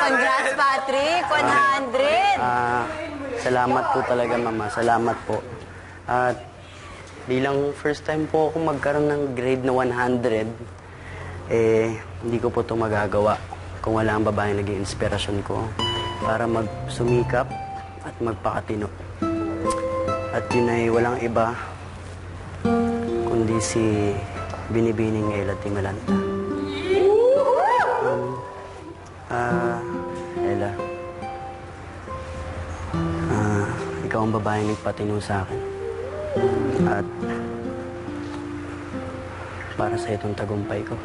Congrats, Patrick! 100! Salamat po talaga, Mama. Salamat po. At bilang first time po ako magkaroon ng grade na 100, hindi ko po ito magagawa kung wala ang babae naging inspirasyon ko para magsumikap at magpakatino. At yun ay walang iba kundi si Binibining Ella Timalanta. Ella, ikaw ang babae nagpatino sa akin. At para sa itong tagumpay ko.